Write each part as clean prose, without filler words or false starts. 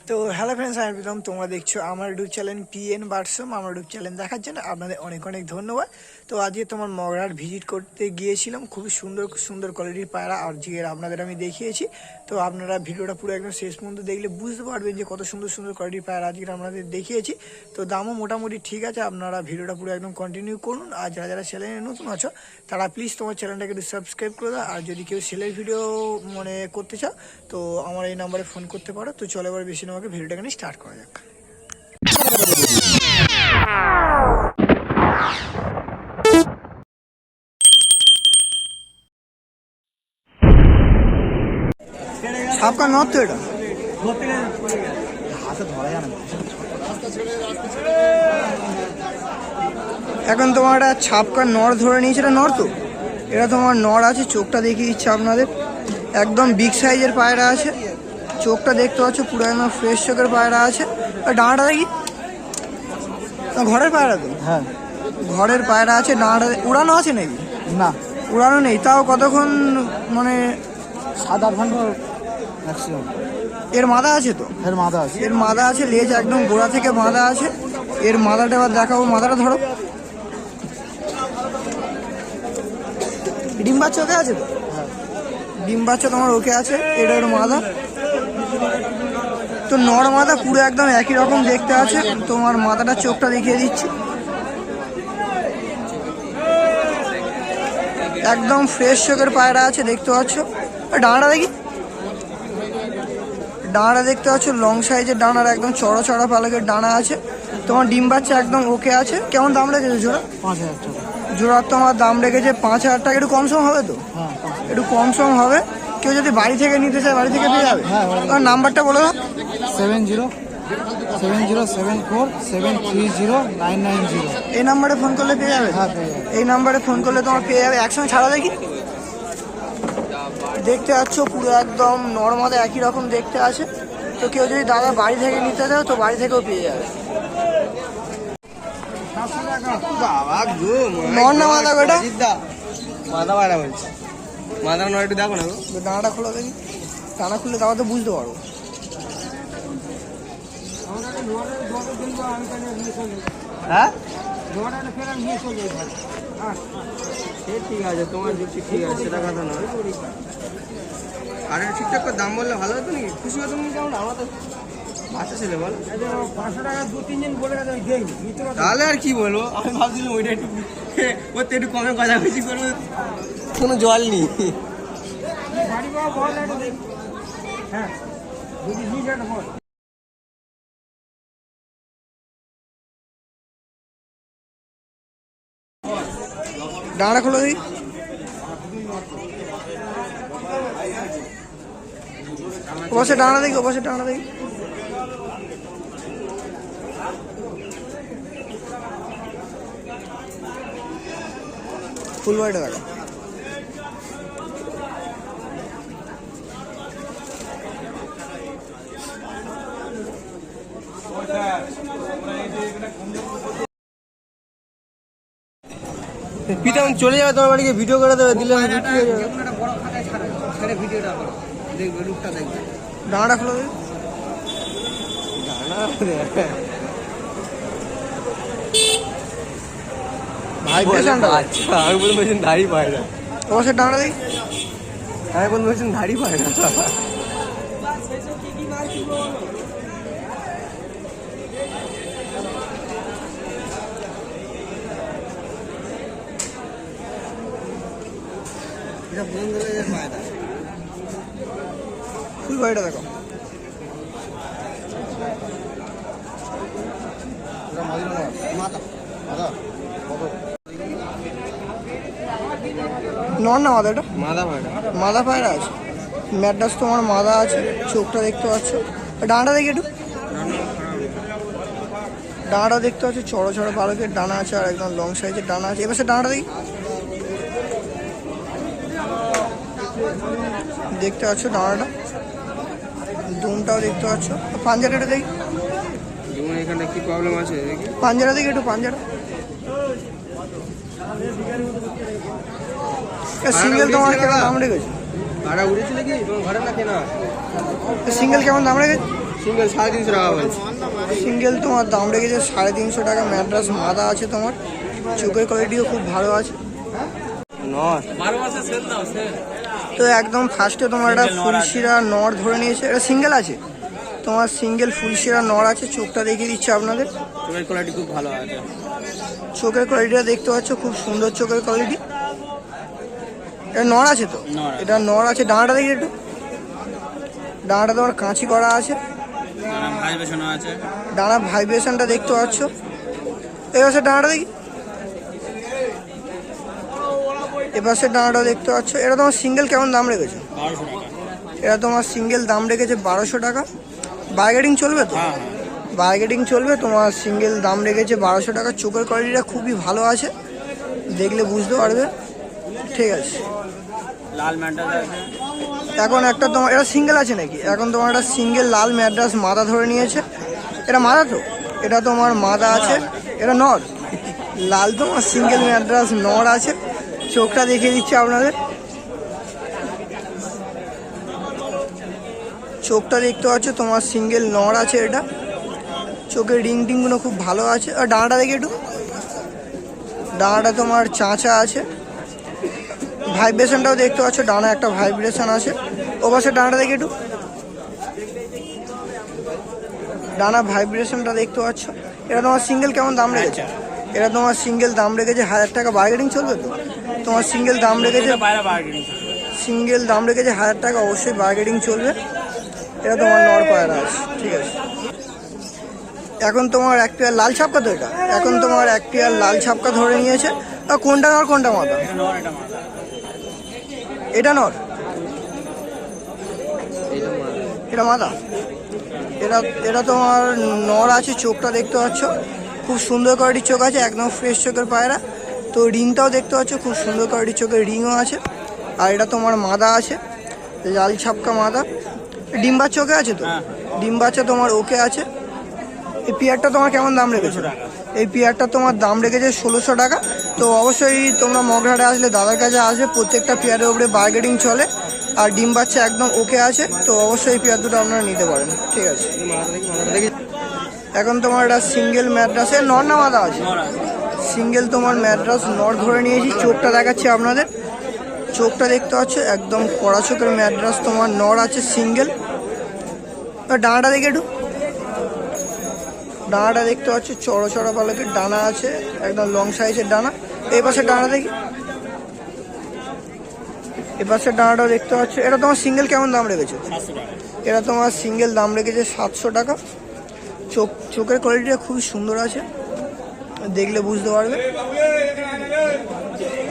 তো hello friends, আমি প্রীতম। তোমরা দেখছো আমার ইউটিউব চ্যানেল পিএন বার্সম। আমার ইউটিউব চ্যানেল দেখার জন্য আপনাদের অনেক অনেক ধন্যবাদ। তো আজকে তোমার মগরার ভিজিট করতে গিয়েছিলাম। খুবই সুন্দর সুন্দর কোয়ালিটির পায়রা আজকের আপনাদের আমি দেখিয়েছি। তো আপনারা ভিডিওটা পুরো একদম শেষ পর্যন্ত দেখলে বুঝতে পারবেন যে কত সুন্দর সুন্দর কোয়ালিটির পায়রা আজকে আপনাদের দেখিয়েছি। তো দামও মোটামুটি ঠিক আছে। আপনারা ভিডিওটা পুরো একদম কন্টিনিউ করুন। আর যারা যারা চ্যানেলে নতুন আছো তারা প্লিজ তোমার চ্যানেলটাকে একটু সাবস্ক্রাইব করে দাও। আর যদি কেউ সেলের ভিডিও করতে চাও তো আমার এই নাম্বারে ফোন করতে পারো। তো চলো এবার বেশি আমাকে ভিডিওটাকে নিয়ে স্টার্ট করা যাক। ছাপকা নর তো এটা এখন তোমার একটা ছাপকা নর ধরে নিয়েছে। এটা নর তো, এটা তোমার নর আছে। চোখটা দেখিয়ে দিচ্ছে আপনাদের, একদম বিগ সাইজের পায়রা আছে। চোখটা দেখতে পাচ্ছ পুরো একদম ফ্রেশ চোখের পায়রা আছে। আর ডানাটা দেখি, ঘরের পায়রা তো? হ্যাঁ, ঘরের পায়রা আছে। ডানাটা উড়ানো আছে নাকি? না, উড়ানো নেই। তাও কতক্ষণ 7-8 ঘন্টা ম্যাক্সিমাম। এর মাদা আছে তো? এর মাদা আছে, এর মাদা আছে। লেজ একদম গোড়া থেকে মাদা আছে। এর মাদাটা এবার দেখাবো। মাদাটা ধরো। ডিম বাচ্চা ওকে আছে তো? হ্যাঁ, ডিম বাচ্চা তোমার ওকে আছে। এটা ওর মাদা তো, নর মাদা পুরো একদম একই রকম দেখতে আছে। তোমার মাথাটা চোখটা দেখিয়ে দিচ্ছি, একদম ফ্রেশ চোখের পায়রা আছে, দেখতে পাচ্ছ। ডানাটা দেখি, ডানাটা দেখতে পাচ্ছ লং সাইজের ডানার, একদম চড়া চড়া পালকের ডানা আছে। তোমার ডিম বাচ্চা একদম ওকে আছে। কেমন দাম রেখেছে জোড়া? 5000 টাকা জোড়ার তোমার দাম রেখেছে 5000 টাকা। একটু কম সম হবে তো? হ্যাঁ, একটু কম সম হবে। কেউ যদি বাড়ি থেকে নিতে চায় বাড়ি থেকে পেয়ে যাবে। হ্যাঁ, নাম্বারটা বলে দাও। 707074730990। এই নাম্বারে ফোন করলে পেয়ে যাবে? হ্যাঁ, পেয়ে যাবে। এই নাম্বারে ফোন করলে তোমার পেয়ে যাবে। একসঙ্গে ছাড়া দেখি। দেখতে পাচ্ছ পুরো একদম নর্মাল একই রকম দেখতে আছে। তো কেউ যদি দাদা বাড়ি থেকে নিতে চাও তো বাড়ি থেকেও পেয়ে যাবে। নর না মাদা গোটা? মাদা বাড়া বলছে, মাদা নয়। একটু দেখো না, ডানাটা খোলা দেখি। ডানা খুললে তাও তো বুঝতে পারবো। হ্যাঁ, ঠিক আছে, তোমার যুক্তি ঠিক আছে, সেটা কথা নয়। আর ঠিকঠাক করে দাম বললে ভালো হতো নাকি? খুশি হতো নাকি? কেমন আমার তো বাচ্চা ছেলে, বল 500 টাকা 2-3 দিন বলে গেছে। তাহলে আর কি বলবো? আমি ভাবছিলাম ওইটা একটু ওতে একটু কমে কাছাকাছি করবো। কোনো জল নেই। বাড়ি বাবা বল একটু দেখি। হ্যাঁ, যদি নিয়ে বল। ডানাটা খোলা দেখি। বসে ডানা দেখি, বসে ডানা দেখি। ফুল বাড়িটা দেখা। পিতা চলে যাবে তোমার বাড়িকে, ভিডিও করে দেবে, দিলে বড় খাতায় ছেড়ে ভিডিওটা করো, দেখবে লুকটা দেখবে। ডানাটা খোলা দেখি। ভাই আচ্ছা, আমি বলছেন দাড়ি পায় না। অবশ্যই ডানাটা দেখি। আমি বলছেন দাড়ি পায় না। ফুল বাড়িটা দেখো। নর না মাদা? এটা মাদা পায়রা। মাদা পায়রা আছে। ম্যাডাস তোমার মাদা আছে। চোখটা দেখতে পাচ্ছ। ডানাটা দেখি একটু। ডানাটা দেখতে পাচ্ছ চড়ো চড়ো পালকের ডানা আছে, আর একদম লং সাইজের ডানা আছে। এবার সে ডানাটা দেখি। দেখতে পাচ্ছ ডানাটা, দুমটাও দেখতে পাচ্ছ। পাঞ্জারাটা দেখি। এখানে কি প্রবলেম আছে দেখি। পাঞ্জারা দেখি একটু। পাঞ্জারা সিঙ্গেল তোমার কেমন দাম রেখেছে? ভাড়া উঠেছিল কি তোমার ঘরে না কেনা? সিঙ্গেল কেমন দাম রেখেছে? সিঙ্গেল 350 টাকা বলছে। সিঙ্গেল তোমার দাম রেখেছে 350 টাকা। ম্যাড্রাস মাদা আছে তোমার, চোখের কোয়ালিটিও খুব ভালো আছে। নর তো একদম ফার্স্টে তোমার একটা ফুলশিরা নর ধরে নিয়েছে, এটা সিঙ্গেল আছে তোমার, সিঙ্গেল ফুলশিরা নর আছে। চোখটা দেখিয়ে দিচ্ছে আপনাদের, চোখের কোয়ালিটি খুব ভালো আছে। চোখের কোয়ালিটিটা দেখতে পাচ্ছ, খুব সুন্দর চোখের কোয়ালিটি। এটা নর আছে তো, এটা নর আছে। ডানাটা দেখি একটু, ডানাটা তোমার কাঁচি করা আছে, ডানা ভাইব্রেশনটা দেখতে পাচ্ছ। এই পাশে ডানাটা দেখি, এ পাশে ডানাটাও দেখতে পাচ্ছ। এটা তোমার সিঙ্গেল কেমন দাম রেখেছো? 1200 টাকা। এটা তোমার সিঙ্গেল দাম রেখেছে 1200 টাকা। বার্গেটিং চলবে তো? বার্গেটিং চলবে। তোমার সিঙ্গেল দাম রেখেছে 1200 টাকা। চোখের কোয়ালিটিটা খুবই ভালো আছে, দেখলে বুঝতে পারবে। ঠিক আছে, লাল ম্যাড্রাস আছে এখন একটা তোমার, এটা সিঙ্গেল আছে নাকি? এখন তোমার একটা সিঙ্গেল লাল ম্যাড্রাস মাদা ধরে নিয়েছে। এটা মাদা তো, এটা তোমার মাদা আছে, এটা নর। লাল তোমার সিঙ্গেল ম্যাড্রাস নর আছে। চোখটা দেখিয়ে দিচ্ছি আপনাদের, চোখটা দেখতে পাচ্ছ তোমার, সিঙ্গেল নর আছে এটা। চোখের রিং টিংগুলো খুব ভালো আছে। আর ডানাটা দেখি একটু, ডানাটা তোমার চাঁচা আছে। ভাইব্রেশনটাও দেখতে পাচ্ছ, ডানা একটা ভাইব্রেশন আছে। ও পাশে ডানাটা দেখি একটু, ডানা ভাইব্রেশনটা দেখতে পাচ্ছ। এটা তোমার সিঙ্গেল কেমন দাম রেখেছে? এটা তোমার সিঙ্গেল দাম রেখেছে 1000 টাকা। বার্গেটিং চলবে তো? তোমার সিঙ্গেল দাম রেখেছে, সিঙ্গেল দাম রেখেছে 1000 টাকা। অবশ্যই বার্গেটিং চলবে। এটা তোমার নর পায়রা আছে। ঠিক আছে, এখন তোমার এক পেয়ার লাল ছাপকা তো, এটা এখন তোমার এক পেয়ার লাল ছাপকা ধরে নিয়েছে। আর কোনটা নর কোনটা মাদা? এটা নর, এটা মাদা। এটা এটা তোমার নর আছে। চোখটা দেখতে পাচ্ছ, খুব সুন্দর কোয়ালিটির চোখ আছে, একদম ফ্রেশ চোখের পায়রা। তো রিংটাও দেখতে পাচ্ছ, খুব সুন্দর কোয়ালিটির চোখের রিংও আছে। আর এটা তোমার মাদা আছে, লাল ছাপকা মাদা। ডিম বাচ্চা ওকে আছে তো? ডিম বাচ্চা তোমার ওকে আছে। এই পেয়ারটা তোমার কেমন দাম রেখেছো? এই পেয়ারটা তোমার দাম রেখেছে 1600 টাকা। তো অবশ্যই তোমরা মগরাহাটে আসলে দাদার কাছে আসবে, প্রত্যেকটা পেয়ারের উপরে বার্গেটিং চলে। আর ডিম বাচ্চা একদম ওকে আছে। তো অবশ্যই এই পেয়ার দুটো আপনারা নিতে পারেন। ঠিক আছে, এখন তোমার একটা সিঙ্গেল ম্যাড্রাসের নর না মাদা আছে? সিঙ্গেল তোমার ম্যাড্রাস নর ধরে নিয়েছি। চোখটা দেখাচ্ছি আপনাদের, চোখটা দেখতে পাচ্ছ, একদম কড়া চোখের ম্যাড্রাস তোমার নর আছে সিঙ্গেল। ডানাটা দেখে একটু, ডানাটা দেখতে পাচ্ছ, চড়া চড়া পালকের ডানা আছে, একদম লং সাইজের ডানা। এই পাশে ডানা দেখি, এ পাশের ডানাটাও দেখতে পাচ্ছ। এটা তোমার সিঙ্গেল কেমন দাম রেখেছো? 700 টাকা। এটা তোমার সিঙ্গেল দাম রেখেছে 700 টাকা। চোখের কোয়ালিটিটা খুবই সুন্দর আছে, দেখলে বুঝতে পারবে।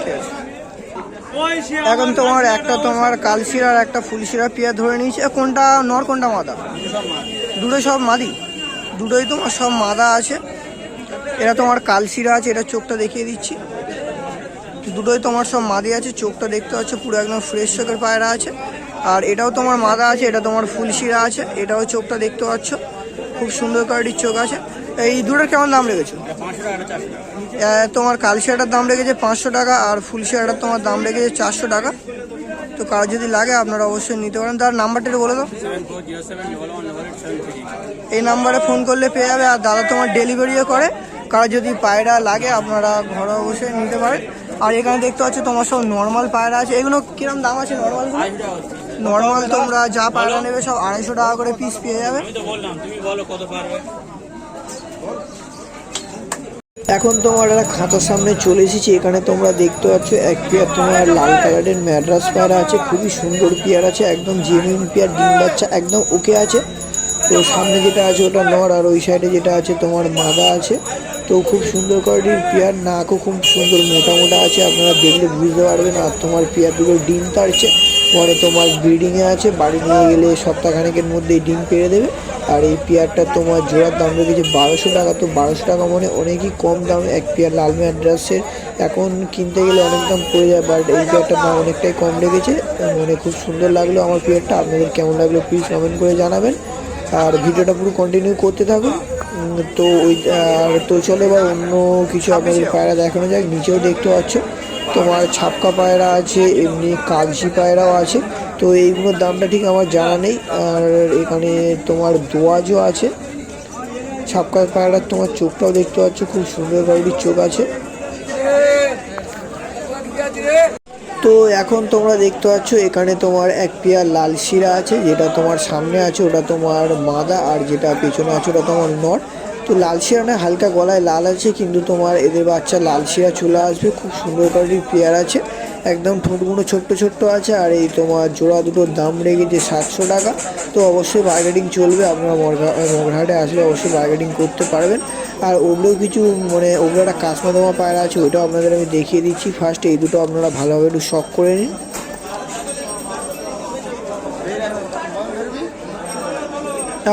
ঠিক আছে, এখন তোমার একটা তোমার কালশিরা আর একটা ফুলশিরা পেয়ার ধরে নিয়েছি। কোনটা নর কোনটা মাদা? দুটোই সব মাদি, দুটোই তোমার সব মাদা আছে। এটা তোমার কালশিরা আছে, এটা চোখটা দেখিয়ে দিচ্ছি। দুটোই তোমার সব মাদি আছে। চোখটা দেখতে পাচ্ছ, পুরো একদম ফ্রেশ চোখের পায়রা আছে। আর এটাও তোমার মাদা আছে, এটা তোমার ফুলশিরা আছে। এটাও চোখটা দেখতে পাচ্ছ, খুব সুন্দর কোয়ালিটির চোখ আছে। এই দুটোর কেমন দাম রেখেছো? 500 টাকা 400 টাকা। তোমার কালশিরাটার দাম রেখেছে 500 টাকা, আর ফুলশিরাটার তোমার দাম রেখেছে 400 টাকা। তো কার যদি লাগে আপনারা অবশ্যই নিতে পারেন। তার নাম্বারটা একটু বলে দাও। 7407111873। এই নাম্বারে ফোন করলে পেয়ে যাবে। আর দাদা তোমার ডেলিভারিও করে। কার যদি পায়রা লাগে আপনারা ঘরে অবশ্যই নিতে পারেন। আর এখানে দেখতে পাচ্ছ তোমার সব নর্মাল পায়রা আছে। এগুলো কিরম দাম আছে নর্মালগুলো? নর্মাল তোমরা যা পায়রা নেবে সব 250 টাকা করে পিস পেয়ে যাবে। আমি তো বললাম, তুমি বলো কত পারবে। এখন তোমার একটা খাতার সামনে চলে এসেছি। এখানে তোমরা দেখতে পাচ্ছ এক পেয়ার তোমার লাল কালারের ম্যাড্রাস পেয়ারা আছে, খুবই সুন্দর পেয়ার আছে, একদম জেনুইন পেয়ার। ডিম বাচ্চা একদম ওকে আছে। তো সামনে যেটা আছে ওটা নর, আর ওই সাইডে যেটা আছে তোমার মাদা আছে। তো খুব সুন্দর কোয়ালিটির পেয়ার, নাকও খুব সুন্দর মোটা মোটা আছে, আপনারা দেখলে বুঝতে পারবেন। আর তোমার পেয়ার দুটো ডিম তাড়ছে, মানে তোমার ব্রিডিংয়ে আছে, বাড়ি নিয়ে গেলে সপ্তাহখানেকের মধ্যেই ডিম পেড়ে দেবে। আর এই পেয়ারটা তোমার জোড়ার দাম রেখেছে 1200 টাকা। তো 1200 টাকা মানে অনেকই কম দাম এক পেয়ার লাল ম্যাড্রাসের। এখন কিনতে গেলে অনেক দাম পড়ে যায়, বাট এই পেয়ারটার দাম অনেকটাই কম রেখেছে। মানে খুব সুন্দর লাগলো আমার পেয়ারটা। আপনাদের কেমন লাগলো প্লিজ কমেন্ট করে জানাবেন। আর ভিডিওটা পুরো কন্টিনিউ করতে থাকুন। তো ওই আর তো চলে বা অন্য কিছু আপনাদের পায়রা দেখানো যাক। নিচেও দেখতে পাচ্ছ তোমার ছাপকা পায়রা আছে, এমনি কাগজি পায়রাও আছে। তো এইগুলোর দামটা ঠিক আমার জানা নেই। আর এখানে তোমার দোয়াজও আছে। ছাপকার পায়রার তোমার চোখটাও দেখতে পাচ্ছ, খুব সুন্দর কোয়ালিটির চোখ আছে। তো এখন তোমরা দেখতে পাচ্ছ এখানে তোমার এক পেয়ার লাল শিরা আছে, যেটা তোমার সামনে আছে ওটা তোমার মাদা, আর যেটা পেছনে আছে ওটা তোমার নর। তো লাল শিরা না হালকা গলায় লাল আছে, কিন্তু তোমার এদের বাচ্চা লাল শিরা চলে আসবে। খুব সুন্দর কোয়ালিটির পেয়ার আছে, একদম ঠোঁটগুলো ছোট্ট ছোট্ট আছে। আর এই তোমার জোড়া দুটোর দাম রেখেছে 700 টাকা। তো অবশ্যই বার্গেটিং চলবে, আপনারা মগরাহাটে আসলে অবশ্যই বার্গেটিং করতে পারবেন। আর ওগুলোও কিছু মানে ওগুলো একটা কাশমাদমা পায়রা আছে, ওইটাও আপনাদের আমি দেখিয়ে দিচ্ছি। ফার্স্ট এই দুটো আপনারা ভালোভাবে একটু শখ করে নিন।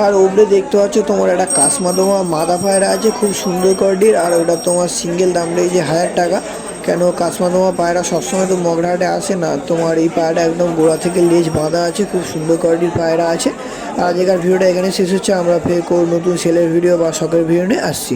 আর ওপরে দেখতে পাচ্ছ তোমার একটা কাশমাদমা মাদা পায়রা আছে, খুব সুন্দর কোয়ালিটির। আর ওটা তোমার সিঙ্গেল দাম রয়েছে 1000 টাকা। কেন কাশমাদমা পায়রা সবসময় তো মগরাহাটে আসে না। তোমার এই পায়রাটা একদম গোড়া থেকে লেজ বাঁধা আছে, খুব সুন্দর কোয়ালিটির পায়রা আছে। আর আজকের ভিডিওটা এখানে শেষ হচ্ছে। আমরা ফের নতুন সেলের ভিডিও বা শখের ভিডিও নিয়ে আসছি।